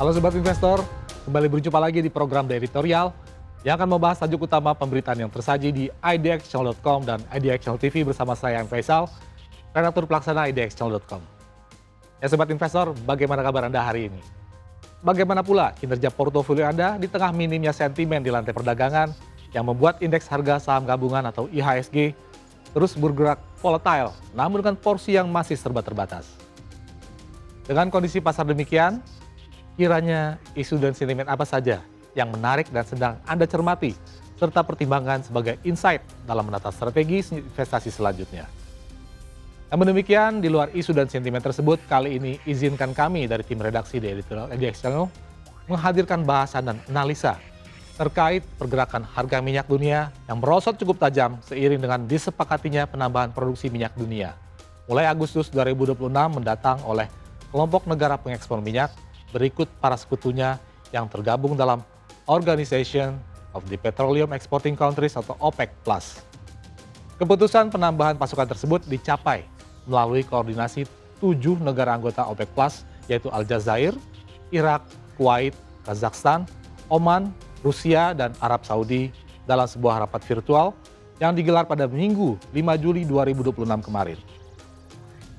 Halo Sobat Investor, kembali berjumpa lagi di program The Editorial yang akan membahas tajuk utama pemberitaan yang tersaji di idxchannel.com dan idxchannel TV bersama saya, Yang Faisal, redaktur pelaksana idxchannel.com. Ya Sobat Investor, bagaimana kabar Anda hari ini? Bagaimana pula kinerja portofolio Anda di tengah minimnya sentimen di lantai perdagangan yang membuat indeks harga saham gabungan atau IHSG terus bergerak volatile, namun dengan porsi yang masih serba terbatas. Dengan kondisi pasar demikian, kiranya isu dan sentimen apa saja yang menarik dan sedang Anda cermati, serta pertimbangan sebagai insight dalam menata strategi investasi selanjutnya. Namun demikian, di luar isu dan sentimen tersebut, kali ini izinkan kami dari tim redaksi The Editorial IDX Channel menghadirkan bahasan dan analisa terkait pergerakan harga minyak dunia yang merosot cukup tajam seiring dengan disepakatinya penambahan produksi minyak dunia mulai Agustus 2026 mendatang oleh kelompok negara pengekspor minyak berikut para sekutunya yang tergabung dalam Organization of the Petroleum Exporting Countries atau OPEC+. Keputusan penambahan pasukan tersebut dicapai melalui koordinasi 7 negara anggota OPEC+, yaitu Aljazair, Irak, Kuwait, Kazakhstan, Oman, Rusia, dan Arab Saudi dalam sebuah rapat virtual yang digelar pada Minggu 5 Juli 2026 kemarin.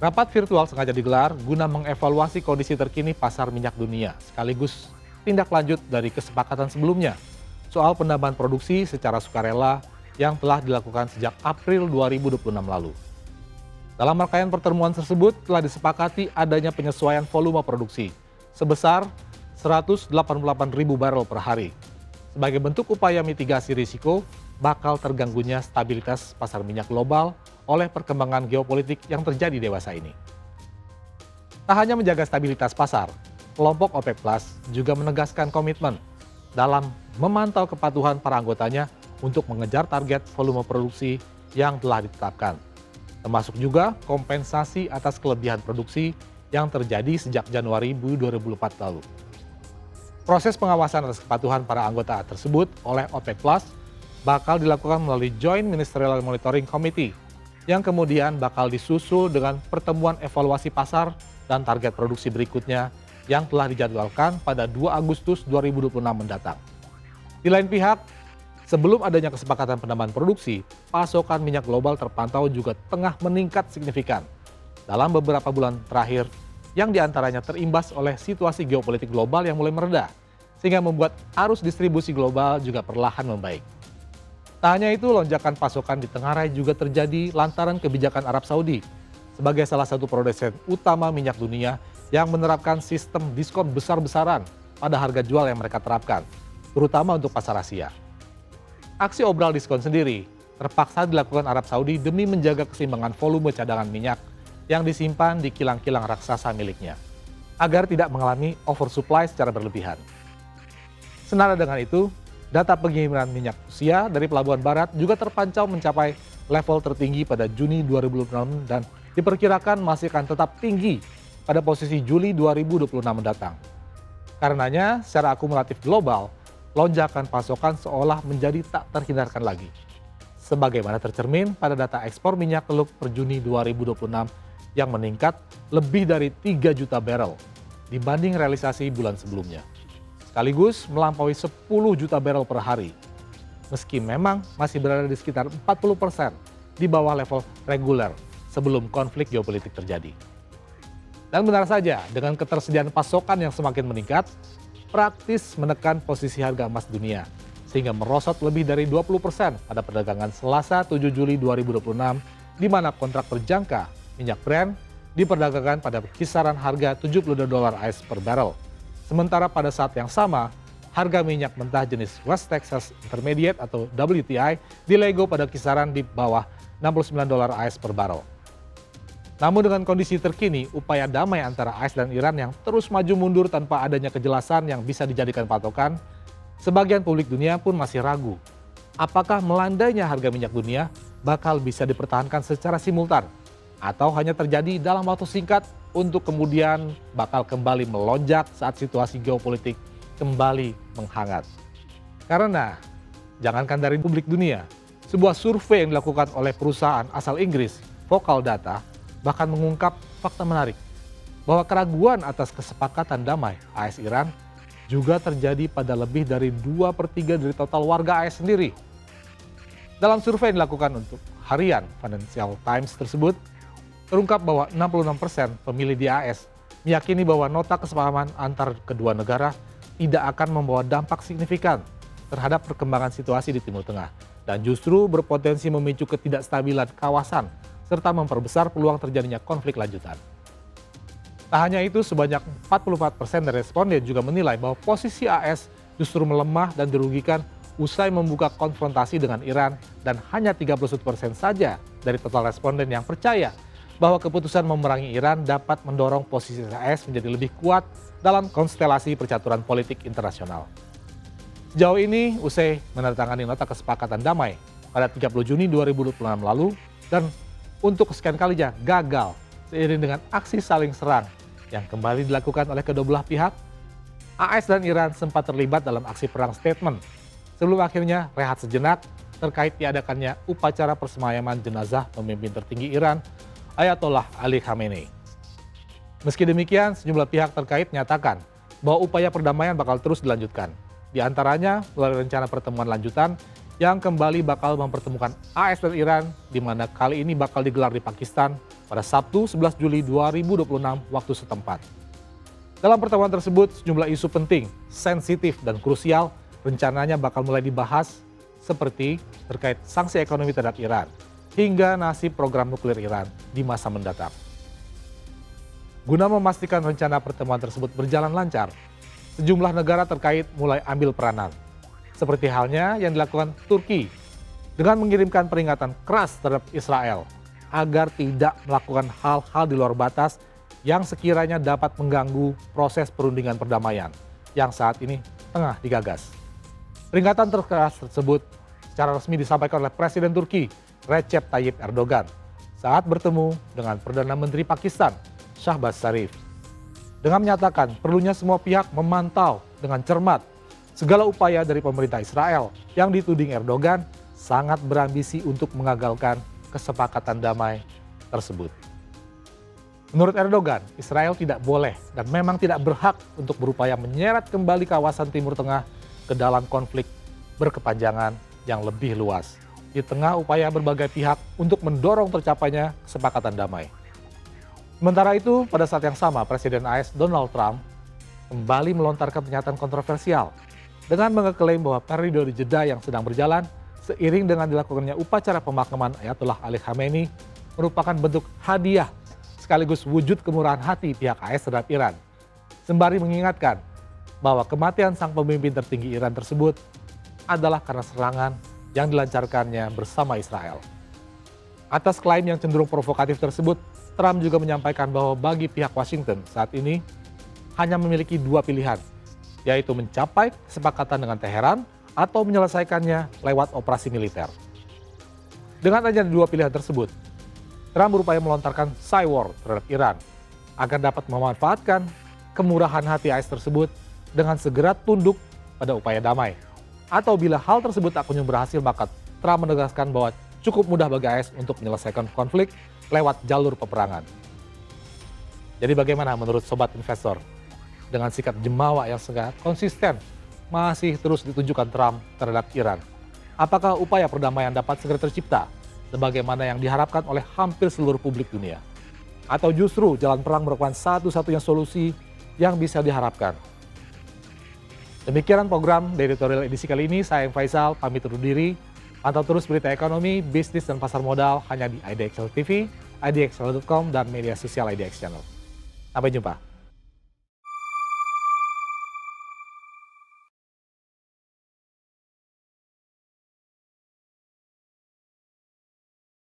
Rapat virtual sengaja digelar guna mengevaluasi kondisi terkini pasar minyak dunia, sekaligus tindak lanjut dari kesepakatan sebelumnya soal penambahan produksi secara sukarela yang telah dilakukan sejak April 2026 lalu. Dalam rangkaian pertemuan tersebut telah disepakati adanya penyesuaian volume produksi sebesar 188.000 barel per hari sebagai bentuk upaya mitigasi risiko bakal terganggunya stabilitas pasar minyak global oleh perkembangan geopolitik yang terjadi dewasa ini. Tak hanya menjaga stabilitas pasar, kelompok OPEC Plus juga menegaskan komitmen dalam memantau kepatuhan para anggotanya untuk mengejar target volume produksi yang telah ditetapkan, termasuk juga kompensasi atas kelebihan produksi yang terjadi sejak Januari 2024 lalu. Proses pengawasan atas kepatuhan para anggota tersebut oleh OPEC Plus bakal dilakukan melalui Joint Ministerial Monitoring Committee yang kemudian bakal disusul dengan pertemuan evaluasi pasar dan target produksi berikutnya yang telah dijadwalkan pada 2 Agustus 2026 mendatang. Di lain pihak, sebelum adanya kesepakatan penambahan produksi, pasokan minyak global terpantau juga tengah meningkat signifikan dalam beberapa bulan terakhir yang diantaranya terimbas oleh situasi geopolitik global yang mulai mereda, sehingga membuat arus distribusi global juga perlahan membaik. Tak hanya itu, lonjakan pasokan di Tengarai juga terjadi lantaran kebijakan Arab Saudi sebagai salah satu produsen utama minyak dunia yang menerapkan sistem diskon besar-besaran pada harga jual yang mereka terapkan, terutama untuk pasar Asia. Aksi obral diskon sendiri terpaksa dilakukan Arab Saudi demi menjaga keseimbangan volume cadangan minyak yang disimpan di kilang-kilang raksasa miliknya, agar tidak mengalami oversupply secara berlebihan. Senada dengan itu, data pengiriman minyak Rusia dari Pelabuhan Barat juga terpantau mencapai level tertinggi pada Juni 2026 dan diperkirakan masih akan tetap tinggi pada posisi Juli 2026 mendatang. Karenanya, secara akumulatif global, lonjakan pasokan seolah menjadi tak terhindarkan lagi. Sebagaimana tercermin pada data ekspor minyak teluk per Juni 2026 yang meningkat lebih dari 3 juta barel dibanding realisasi bulan sebelumnya, sekaligus melampaui 10 juta barel per hari. Meski memang masih berada di sekitar 40% di bawah level reguler sebelum konflik geopolitik terjadi. Dan benar saja, dengan ketersediaan pasokan yang semakin meningkat, praktis menekan posisi harga emas dunia, sehingga merosot lebih dari 20% pada perdagangan Selasa 7 Juli 2026, di mana kontrak berjangka minyak Brent diperdagangkan pada kisaran harga $72 AS per barrel. Sementara pada saat yang sama, harga minyak mentah jenis West Texas Intermediate atau WTI dilego pada kisaran di bawah $69 AS per barrel. Namun dengan kondisi terkini, upaya damai antara AS dan Iran yang terus maju mundur tanpa adanya kejelasan yang bisa dijadikan patokan, sebagian publik dunia pun masih ragu. Apakah melandainya harga minyak dunia bakal bisa dipertahankan secara simultan atau hanya terjadi dalam waktu singkat untuk kemudian bakal kembali melonjak saat situasi geopolitik kembali menghangat. Karena jangankan dari publik dunia, sebuah survei yang dilakukan oleh perusahaan asal Inggris, Focal Data, bahkan mengungkap fakta menarik bahwa keraguan atas kesepakatan damai AS Iran juga terjadi pada lebih dari 2/3 dari total warga AS sendiri. Dalam survei yang dilakukan untuk harian Financial Times tersebut, terungkap bahwa 66% pemilih di AS meyakini bahwa nota kesepahaman antar kedua negara tidak akan membawa dampak signifikan terhadap perkembangan situasi di Timur Tengah dan justru berpotensi memicu ketidakstabilan kawasan serta memperbesar peluang terjadinya konflik lanjutan. Tak hanya itu, sebanyak 44% dari responden juga menilai bahwa posisi AS justru melemah dan dirugikan usai membuka konfrontasi dengan Iran dan hanya 31% saja dari total responden yang percaya bahwa keputusan memerangi Iran dapat mendorong posisi AS menjadi lebih kuat dalam konstelasi percaturan politik internasional. Sejauh ini, usai menandatangani nota kesepakatan damai pada 30 Juni 2026 lalu dan untuk kesekian kalinya gagal seiring dengan aksi saling serang yang kembali dilakukan oleh kedua belah pihak, AS dan Iran sempat terlibat dalam aksi perang statement sebelum akhirnya rehat sejenak terkait diadakannya upacara persemayaman jenazah pemimpin tertinggi Iran, Ayatollah Ali Khamenei. Meski demikian, sejumlah pihak terkait menyatakan bahwa upaya perdamaian bakal terus dilanjutkan. Di antaranya melalui rencana pertemuan lanjutan yang kembali bakal mempertemukan AS dan Iran, di mana kali ini bakal digelar di Pakistan pada Sabtu 11 Juli 2026 waktu setempat. Dalam pertemuan tersebut, sejumlah isu penting, sensitif, dan krusial rencananya bakal mulai dibahas seperti terkait sanksi ekonomi terhadap Iran hingga nasib program nuklir Iran di masa mendatang. Guna memastikan rencana pertemuan tersebut berjalan lancar, sejumlah negara terkait mulai ambil peranan. Seperti halnya yang dilakukan Turki dengan mengirimkan peringatan keras terhadap Israel agar tidak melakukan hal-hal di luar batas yang sekiranya dapat mengganggu proses perundingan perdamaian yang saat ini tengah digagas. Peringatan terkeras tersebut secara resmi disampaikan oleh Presiden Turki Recep Tayyip Erdogan saat bertemu dengan Perdana Menteri Pakistan Shahbaz Sharif. Dengan menyatakan perlunya semua pihak memantau dengan cermat segala upaya dari pemerintah Israel yang dituding Erdogan sangat berambisi untuk mengagalkan kesepakatan damai tersebut. Menurut Erdogan, Israel tidak boleh dan memang tidak berhak untuk berupaya menyeret kembali kawasan Timur Tengah ke dalam konflik berkepanjangan yang lebih luas di tengah upaya berbagai pihak untuk mendorong tercapainya kesepakatan damai. Sementara itu, pada saat yang sama, Presiden AS Donald Trump kembali melontarkan pernyataan kontroversial dengan mengeklaim bahwa periode jeda yang sedang berjalan seiring dengan dilakukannya upacara pemakaman Ayatollah Ali Khamenei merupakan bentuk hadiah sekaligus wujud kemurahan hati pihak AS terhadap Iran, sembari mengingatkan bahwa kematian sang pemimpin tertinggi Iran tersebut adalah karena serangan yang dilancarkannya bersama Israel. Atas klaim yang cenderung provokatif tersebut, Trump juga menyampaikan bahwa bagi pihak Washington saat ini hanya memiliki dua pilihan, yaitu mencapai kesepakatan dengan Teheran atau menyelesaikannya lewat operasi militer. Dengan adanya dua pilihan tersebut, Trump berupaya melontarkan cywar terhadap Iran agar dapat memanfaatkan kemurahan hati AS tersebut dengan segera tunduk pada upaya damai. Atau bila hal tersebut tak kunjung berhasil, maka Trump menegaskan bahwa cukup mudah bagi AS untuk menyelesaikan konflik lewat jalur peperangan. Jadi bagaimana menurut sobat investor? Dengan sikap jemawa yang sangat konsisten masih terus ditunjukkan Trump terhadap Iran. Apakah upaya perdamaian dapat segera tercipta sebagaimana yang diharapkan oleh hampir seluruh publik dunia? Atau justru jalan perang merupakan satu-satunya solusi yang bisa diharapkan? Demikian program editorial edisi kali ini. Saya Faisal, pamit undur diri. Pantau terus berita ekonomi, bisnis, dan pasar modal hanya di IDXL TV, idxl.com, dan media sosial IDX Channel. Sampai jumpa.